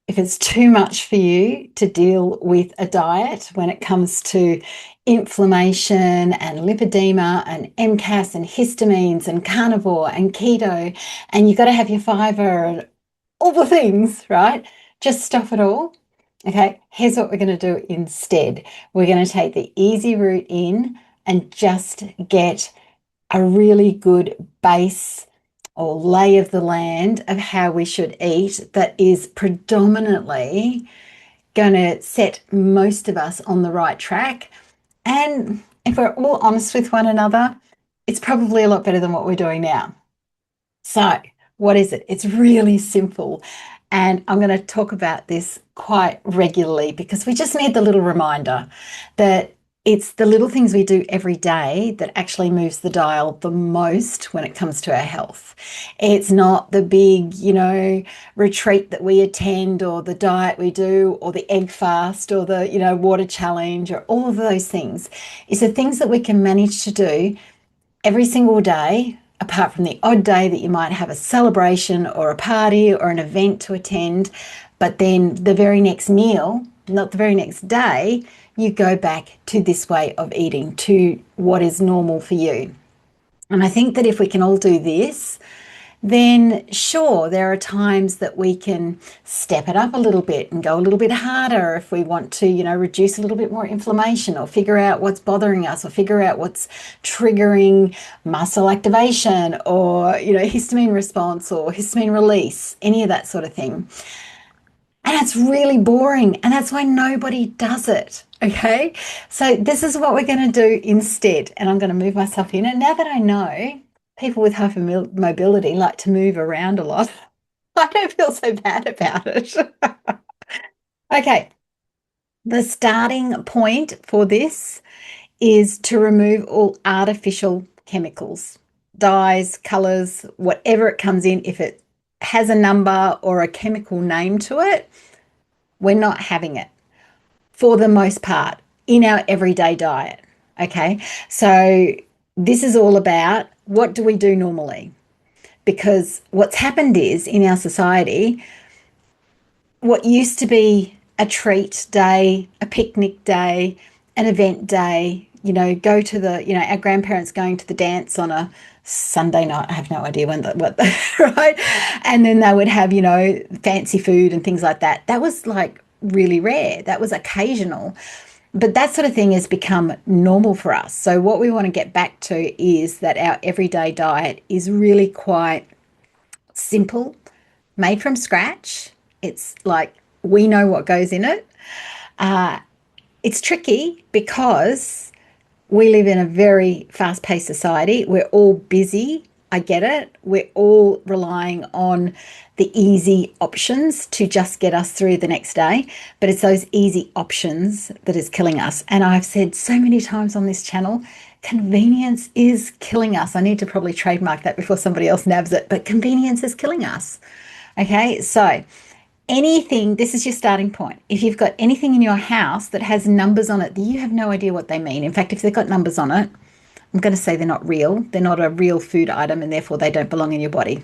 if it's too much for you to deal with a diet when it comes to inflammation and lipedema and MCAS and histamines and carnivore and keto, and you've got to have your fiber and all the things, right? Just stop it all. Okay, here's what we're going to do instead. We're going to take the easy route in and just get a really good base or lay of the land of how we should eat that is predominantly going to set most of us on the right track. And if we're all honest with one another, it's probably a lot better than what we're doing now. So, what is it? It's really simple. And I'm going to talk about this quite regularly because we just need the little reminder that it's the little things we do every day that actually moves the dial the most when it comes to our health. It's not the big, retreat that we attend or the diet we do or the egg fast or the, water challenge or all of those things. It's the things that we can manage to do every single day, apart from the odd day that you might have a celebration or a party or an event to attend, but then the very next meal, not the very next day, you go back to this way of eating, to what is normal for you. And I think that if we can all do this, then sure, there are times that we can step it up a little bit and go a little bit harder if we want to, reduce a little bit more inflammation or figure out what's bothering us or figure out what's triggering muscle activation or, histamine response or histamine release, any of that sort of thing. And it's really boring, and that's why nobody does it. Okay. So this is what we're going to do instead. And I'm going to move myself in. And now that I know people with hypermobility like to move around a lot, I don't feel so bad about it. Okay. The starting point for this is to remove all artificial chemicals, dyes, colors, whatever it comes in. If it has a number or a chemical name to it, we're not having it for the most part in our everyday diet. Okay. So this is all about what do we do normally? Because what's happened is in our society, what used to be a treat day, a picnic day, an event day, go to the, our grandparents going to the dance on a Sunday night. I have no idea right? And then they would have, fancy food and things like that. That was like really rare. That was occasional. But that sort of thing has become normal for us. So what we want to get back to is that our everyday diet is really quite simple, made from scratch. It's like we know what goes in it. It's tricky because we live in a very fast-paced society. We're all busy. I get it. We're all relying on the easy options to just get us through the next day. But it's those easy options that is killing us. And I've said so many times on this channel, convenience is killing us. I need to probably trademark that before somebody else nabs it, but convenience is killing us. Okay, so anything, this is your starting point. If you've got anything in your house that has numbers on it that you have no idea what they mean. In fact, if they've got numbers on it, I'm going to say they're not real. They're not a real food item and therefore they don't belong in your body.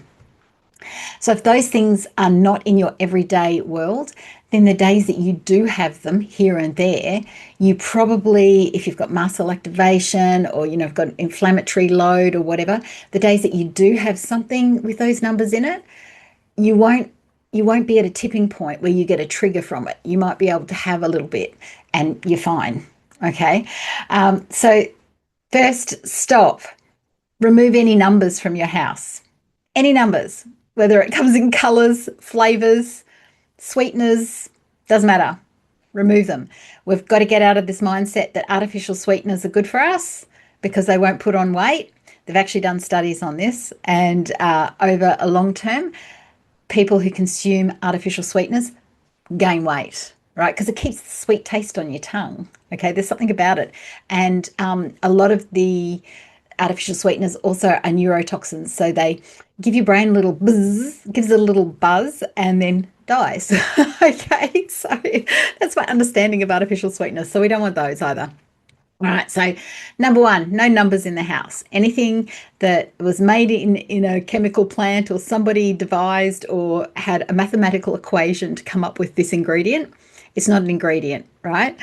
So if those things are not in your everyday world, then the days that you do have them here and there, you probably, if you've got muscle activation or, you've got an inflammatory load or whatever, the days that you do have something with those numbers in it, you won't be at a tipping point where you get a trigger from it. You might be able to have a little bit and you're fine. Okay. So first stop, remove any numbers from your house. Any numbers, whether it comes in colors, flavors, sweeteners, doesn't matter. Remove them. We've got to get out of this mindset that artificial sweeteners are good for us because they won't put on weight. They've actually done studies on this, and over a long term, people who consume artificial sweeteners gain weight, right? Because it keeps the sweet taste on your tongue. Okay, there's something about it. And a lot of the artificial sweeteners also are neurotoxins. So they give your brain a little buzz, gives it a little buzz, and then dies. Okay, so that's my understanding of artificial sweeteners. So we don't want those either. All right, so number one, no numbers in the house. Anything that was made in a chemical plant or somebody devised or had a mathematical equation to come up with this ingredient, it's not an ingredient, right?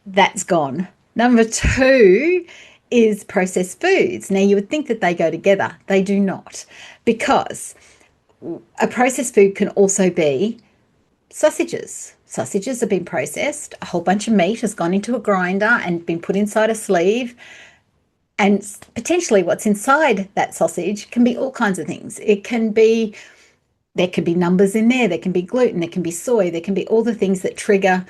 That's gone. Number two is processed foods. Now, you would think that they go together. They do not, because a processed food can also be sausages. Sausages have been processed. A whole bunch of meat has gone into a grinder and been put inside a sleeve. And potentially what's inside that sausage can be all kinds of things. It can be, there can be numbers in there, there can be gluten, there can be soy, there can be all the things that trigger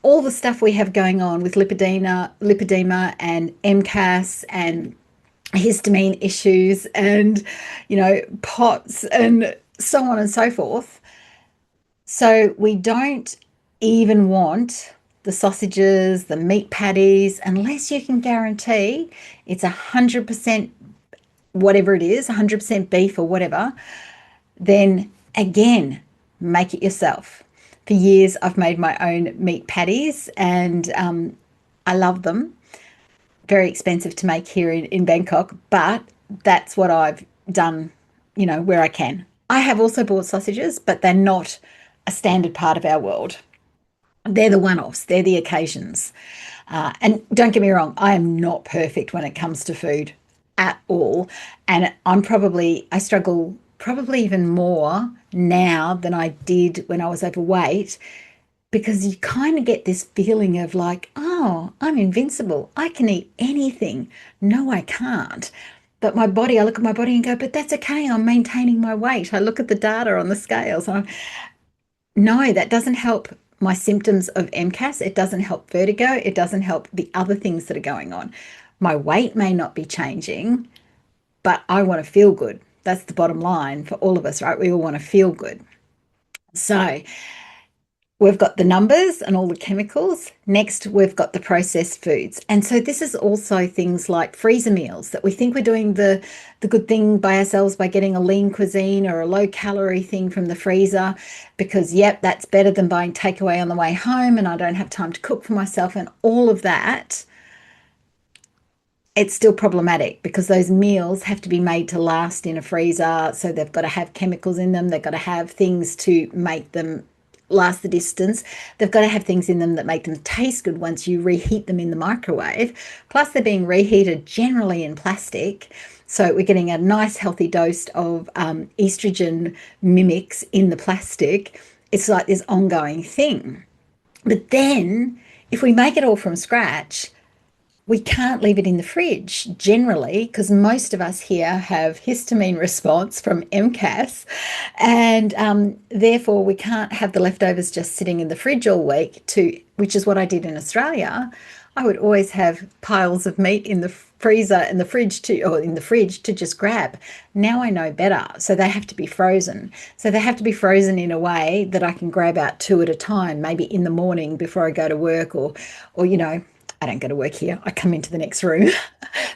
all the stuff we have going on with lipedema and MCAS and histamine issues and, POTS and so on and so forth. So we don't even want the sausages, the meat patties, unless you can guarantee it's 100% whatever it is, 100% beef or whatever, then again, make it yourself. For years, I've made my own meat patties and I love them. Very expensive to make here in Bangkok, but that's what I've done, where I can. I have also bought sausages, but they're not a standard part of our world. They're the one-offs, they're the occasions. And don't get me wrong, I am not perfect when it comes to food at all. And I struggle probably even more now than I did when I was overweight, because you kind of get this feeling of like, oh, I'm invincible. I can eat anything. No, I can't. But I look at my body and go, but that's okay. I'm maintaining my weight. I look at the data on the scales. No, that doesn't help my symptoms of MCAS. It doesn't help vertigo. It doesn't help the other things that are going on. My weight may not be changing, but I want to feel good. That's the bottom line for all of us, right? We all want to feel good. So we've got the numbers and all the chemicals. Next, we've got the processed foods. And so this is also things like freezer meals that we think we're doing the good thing by ourselves by getting a lean cuisine or a low calorie thing from the freezer because, yep, that's better than buying takeaway on the way home and I don't have time to cook for myself and all of that. It's still problematic because those meals have to be made to last in a freezer. So they've got to have chemicals in them. They've got to have things to make them last the distance. They've got to have things in them that make them taste good once you reheat them in the microwave. Plus, they're being reheated generally in plastic. So we're getting a nice healthy dose of estrogen mimics in the plastic. It's like this ongoing thing. But then if we make it all from scratch, we can't leave it in the fridge generally because most of us here have histamine response from MCAS and therefore we can't have the leftovers just sitting in the fridge all week which is what I did in Australia. I would always have piles of meat in the freezer and the fridge to just grab. Now I know better. So they have to be frozen. So they have to be frozen in a way that I can grab out two at a time, maybe in the morning before I go to work or I don't go to work here. I come into the next room.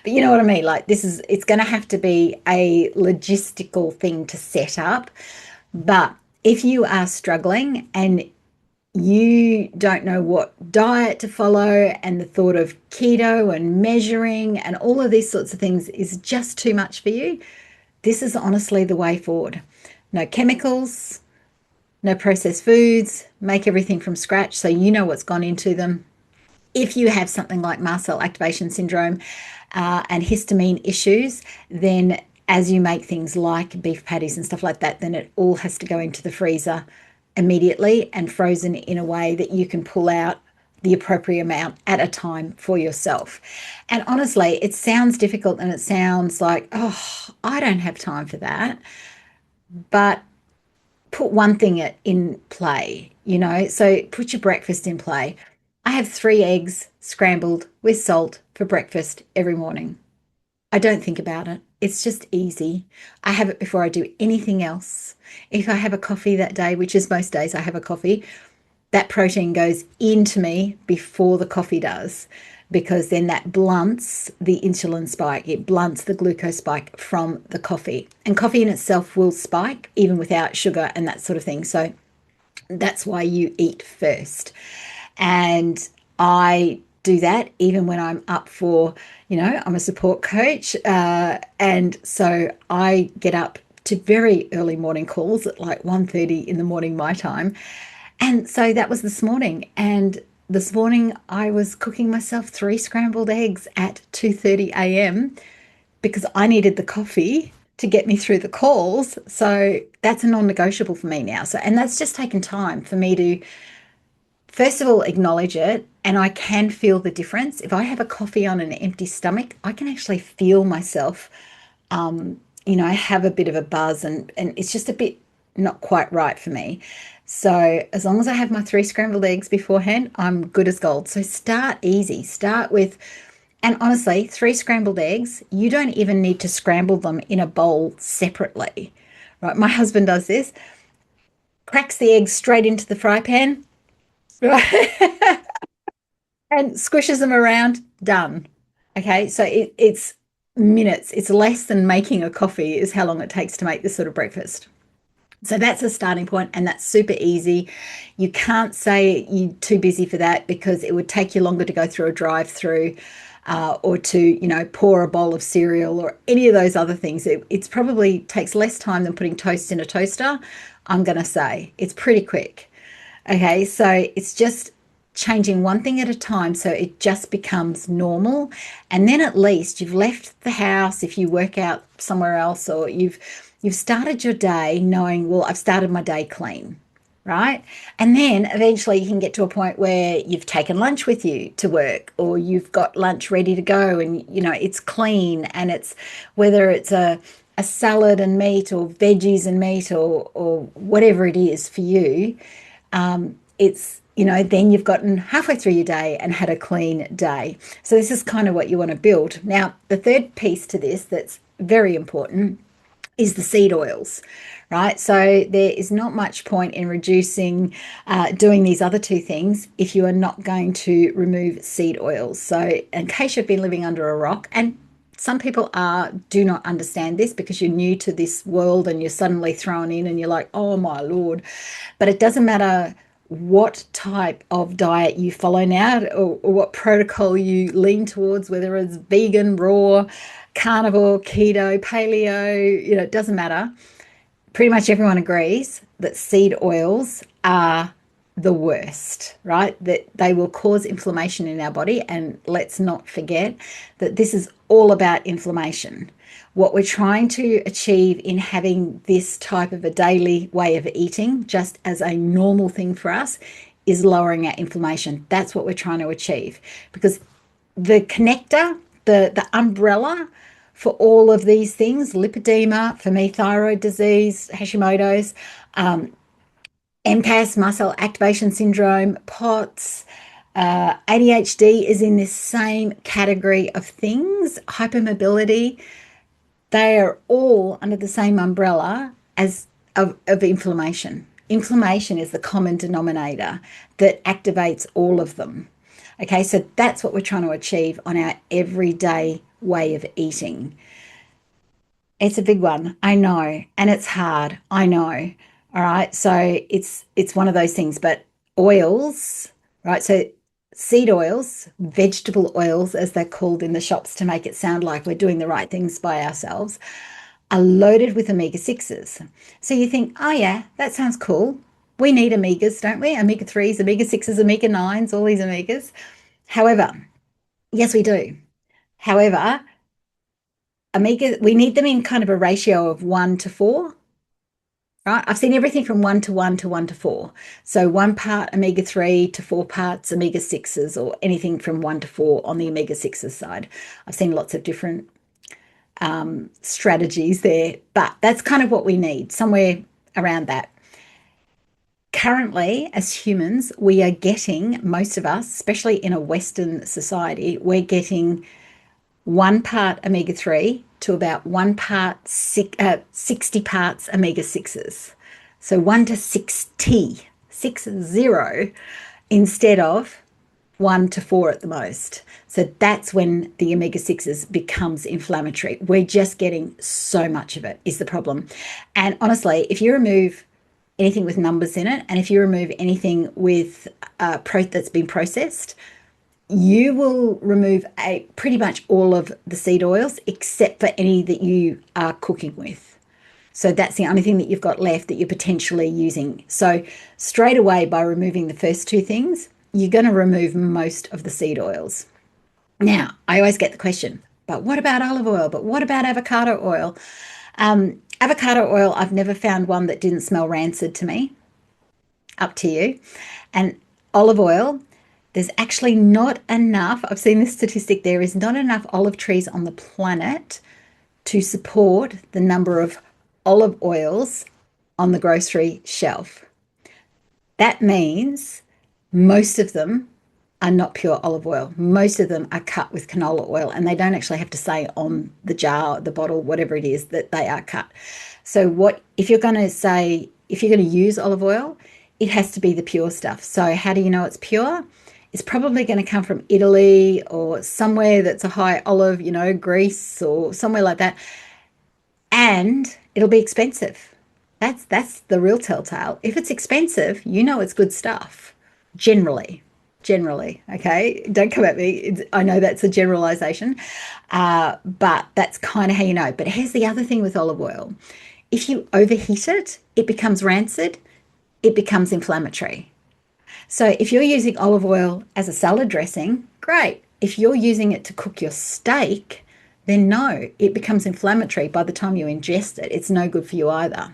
But you know what I mean? Like it's going to have to be a logistical thing to set up. But if you are struggling and you don't know what diet to follow and the thought of keto and measuring and all of these sorts of things is just too much for you, this is honestly the way forward. No chemicals, no processed foods, make everything from scratch so you know what's gone into them. If you have something like mast cell activation syndrome and histamine issues, then as you make things like beef patties and stuff like that, then it all has to go into the freezer immediately and frozen in a way that you can pull out the appropriate amount at a time for yourself. And honestly, it sounds difficult and it sounds like, oh, I don't have time for that. But put one thing in play, so put your breakfast in play. I have 3 eggs scrambled with salt for breakfast every morning. I don't think about it. It's just easy. I have it before I do anything else. If I have a coffee that day, which is most days I have a coffee, that protein goes into me before the coffee does, because then that blunts the insulin spike. It blunts the glucose spike from the coffee. And coffee in itself will spike even without sugar and that sort of thing. So that's why you eat first. And I do that even when I'm up for, I'm a support coach. And so I get up to very early morning calls at like 1:30 in the morning, my time. And so that was this morning. And this morning I was cooking myself 3 scrambled eggs at 2:30 a.m. because I needed the coffee to get me through the calls. So that's a non-negotiable for me now. So, and that's just taken time for me to, first of all, acknowledge it. And I can feel the difference. If I have a coffee on an empty stomach, I can actually feel myself, have a bit of a buzz, and it's just a bit not quite right for me. So as long as I have my 3 scrambled eggs beforehand, I'm good as gold. So start easy. Start with, and honestly, 3 scrambled eggs, you don't even need to scramble them in a bowl separately, right? My husband does this, cracks the eggs straight into the fry pan, right? And squishes them around, done. Okay, so it's minutes. It's less than making a coffee is how long it takes to make this sort of breakfast. So that's a starting point, and that's super easy. You can't say you're too busy for that because it would take you longer to go through a drive-through, or to, pour a bowl of cereal or any of those other things. It's probably takes less time than putting toast in a toaster. I'm going to say it's pretty quick. Okay, so it's just changing one thing at a time so it just becomes normal. And then at least you've left the house if you work out somewhere else, or you've started your day knowing, well, I've started my day clean, right? And then eventually you can get to a point where you've taken lunch with you to work, or you've got lunch ready to go, and it's clean, and it's whether it's a salad and meat, or veggies and meat, or whatever it is for you. It's, then you've gotten halfway through your day and had a clean day. So this is kind of what you want to build. Now, the third piece to this that's very important is the seed oils, right? So there is not much point in reducing, doing these other two things if you are not going to remove seed oils. So in case you've been living under a rock, and some people do not understand this because you're new to this world and you're suddenly thrown in and you're like, oh my Lord. But it doesn't matter what type of diet you follow now, or what protocol you lean towards, whether it's vegan, raw, carnivore, keto, paleo, it doesn't matter. Pretty much everyone agrees that seed oils are the worst, right? That they will cause inflammation in our body. And let's not forget that this is all about inflammation. What we're trying to achieve in having this type of a daily way of eating, just as a normal thing for us, is lowering our inflammation. That's what we're trying to achieve. Because the connector, the umbrella for all of these things, lipedema, for me, thyroid disease, Hashimoto's, MCAS, muscle activation syndrome, POTS, ADHD is in this same category of things, hypermobility. They are all under the same umbrella of inflammation. Inflammation is the common denominator that activates all of them. Okay, so that's what we're trying to achieve on our everyday way of eating. It's a big one, I know, and it's hard, I know. All right, so it's one of those things, but oils, right? So seed oils, vegetable oils, as they're called in the shops to make it sound like we're doing the right things by ourselves, are loaded with omega-6s. So you think, oh yeah, that sounds cool. We need omegas, don't we? Omega-3s, omega-6s, omega-9s, all these omegas. However, yes, we do. However, we need them in kind of a ratio of 1 to 4. Right? I've seen everything from 1 to 1 to 1 to 4. So 1 part omega-3 to 4 parts omega-6s, or anything from 1 to 4 on the omega-6s side. I've seen lots of different strategies there, but that's kind of what we need, somewhere around that. Currently, as humans, we are getting, most of us, especially in a Western society, we're getting 1 part omega-3 to about 60 parts omega-6s. So 1 to 60, 60, instead of 1 to 4 at the most. So that's when the omega-6s becomes inflammatory. We're just getting so much of it is the problem. And honestly, if you remove anything with numbers in it, and if you remove anything with that's been processed, you will remove pretty much all of the seed oils except for any that you are cooking with. So that's the only thing that you've got left that you're potentially using. So straight away, by removing the first two things, you're going to remove most of the seed oils. Now, I always get the question, but what about olive oil? But what about avocado oil? Avocado oil, I've never found one that didn't smell rancid to me. Up to you. And olive oil, there's actually not enough. I've seen this statistic. There is not enough olive trees on the planet to support the number of olive oils on the grocery shelf. That means most of them are not pure olive oil. Most of them are cut with canola oil, and they don't actually have to say on the jar, the bottle, whatever it is, that they are cut. So what if you're going to say, if you're going to use olive oil, it has to be the pure stuff. So how do you know it's pure? It's probably going to come from Italy or somewhere that's a high olive, Greece or somewhere like that. And it'll be expensive. That's the real telltale. If it's expensive, it's good stuff. Generally, okay? Don't come at me. I know that's a generalization, but that's kind of how you know. But here's the other thing with olive oil. If you overheat it, it becomes rancid, it becomes inflammatory. So if you're using olive oil as a salad dressing, great. If you're using it to cook your steak, then no, it becomes inflammatory by the time you ingest it. It's no good for you either,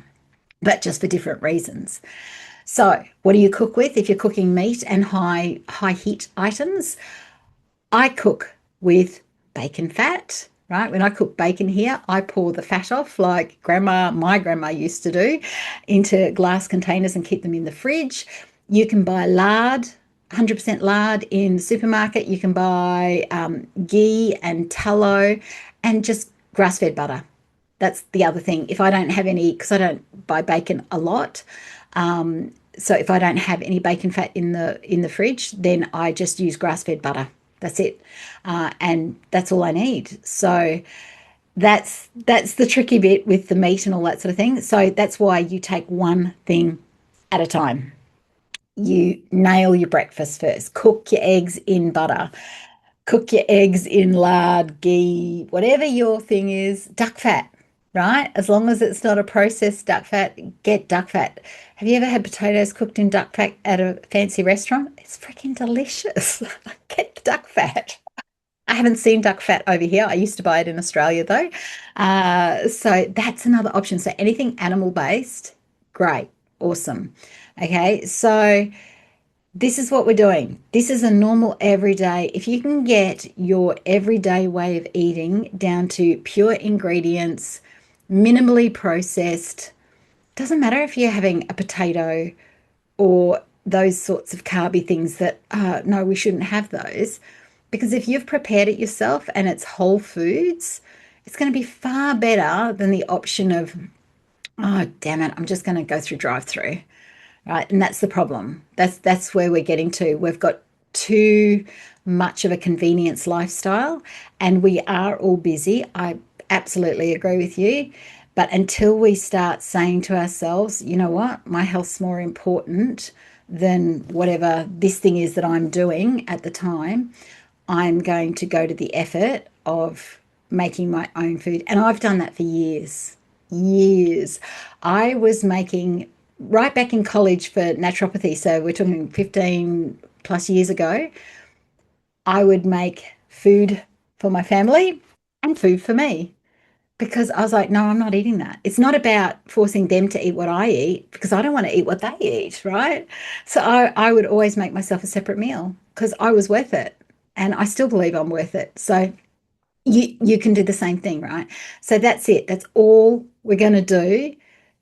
but just for different reasons. So what do you cook with if you're cooking meat and high heat items? I cook with bacon fat, right? When I cook bacon here, I pour the fat off like my grandma used to do, into glass containers and keep them in the fridge. You can buy lard, 100% lard in the supermarket. You can buy ghee and tallow and just grass-fed butter. That's the other thing. If I don't have any, because I don't buy bacon a lot, so if I don't have any bacon fat in the fridge, then I just use grass-fed butter. That's it, and that's all I need. So that's the tricky bit with the meat and all that sort of thing. So that's why you take one thing at a time. You nail your breakfast first. Cook your eggs in butter. Cook your eggs in lard, ghee, whatever your thing is. Duck fat, right? As long as it's not a processed duck fat, get duck fat. Have you ever had potatoes cooked in duck fat at a fancy restaurant? It's freaking delicious. Get duck fat. I haven't seen duck fat over here. I used to buy it in Australia though. So that's another option. So anything animal based, great, awesome. Okay, so this is what we're doing. This is a normal everyday. If you can get your everyday way of eating down to pure ingredients, minimally processed, doesn't matter if you're having a potato or those sorts of carby things that, no, we shouldn't have those. Because if you've prepared it yourself and it's whole foods, it's going to be far better than the option of, oh, damn it, I'm just going to go through drive-through. Right. And that's the problem. That's where we're getting to. We've got too much of a convenience lifestyle and we are all busy. I absolutely agree with you. But until we start saying to ourselves, you know what, my health's more important than whatever this thing is that I'm doing at the time, I'm going to go to the effort of making my own food. And I've done that for years. I was making right back in college for naturopathy, so we're talking 15 plus years ago, I would make food for my family and food for me because I was like, no, I'm not eating that. It's not about forcing them to eat what I eat because I don't want to eat what they eat, right? So I would always make myself a separate meal because I was worth it and I still believe I'm worth it. So you can do the same thing, right? So that's it. That's all we're going to do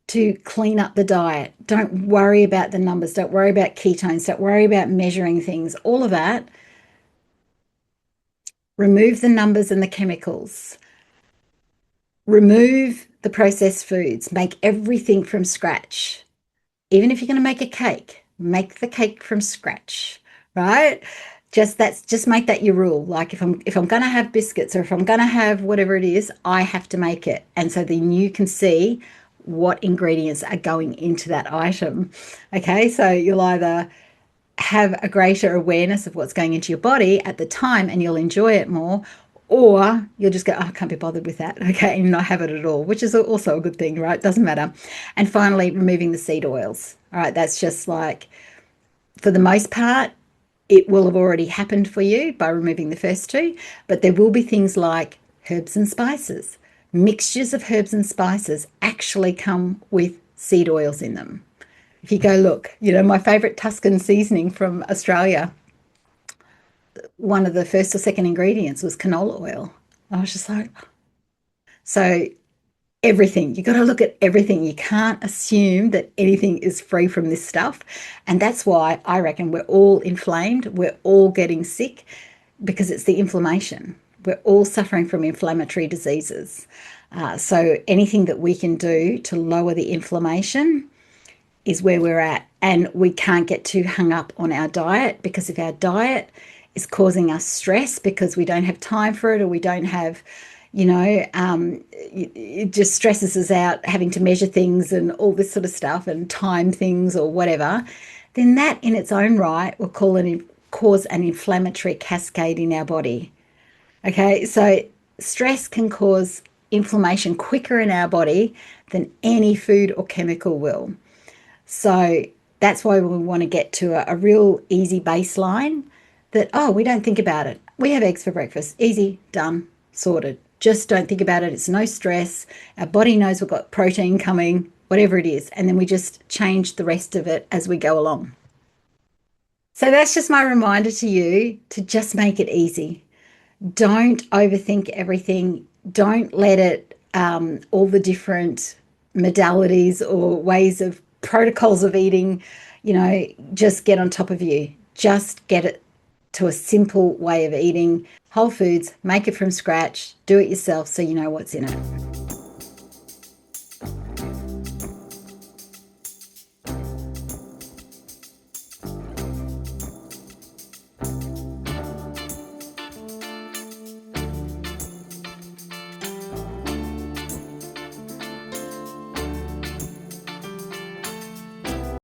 to clean up the diet. Don't worry about the numbers. Don't worry about ketones. Don't worry about measuring things. All of that. Remove the numbers and the chemicals. Remove the processed foods. Make everything from scratch. Even if you're going to make a cake, make the cake from scratch, right? Just make that your rule. Like if I'm going to have biscuits or if I'm going to have whatever it is, I have to make it. And so then you can see what ingredients are going into that item. Okay, so you'll either have a greater awareness of what's going into your body at the time and you'll enjoy it more, or you'll just go, oh, I can't be bothered with that, okay, and not have it at all, which is also a good thing, right? Doesn't matter. And finally, removing the seed oils. All right, that's just like, for the most part, it will have already happened for you by removing the first two, but there will be things like herbs and spices. Mixtures of herbs and spices actually come with seed oils in them. If you go look, my favorite Tuscan seasoning from Australia, one of the first or second ingredients was canola oil. I was just like, so everything, you got to look at everything. You can't assume that anything is free from this stuff. And that's why I reckon we're all inflamed. We're all getting sick because it's the inflammation. We're all suffering from inflammatory diseases. So anything that we can do to lower the inflammation is where we're at. And we can't get too hung up on our diet, because if our diet is causing us stress because we don't have time for it, or we don't have, it just stresses us out having to measure things and all this sort of stuff and time things or whatever, then that in its own right will cause an inflammatory cascade in our body. Okay, so stress can cause inflammation quicker in our body than any food or chemical will. So that's why we want to get to a real easy baseline that, oh, we don't think about it. We have eggs for breakfast. Easy, done, sorted. Just don't think about it. It's no stress. Our body knows we've got protein coming, whatever it is. And then we just change the rest of it as we go along. So that's just my reminder to you to just make it easy. Don't overthink everything. Don't let it, all the different modalities or ways of protocols of eating, just get on top of you. Just get it to a simple way of eating whole foods, make it from scratch, do it yourself so you know what's in it.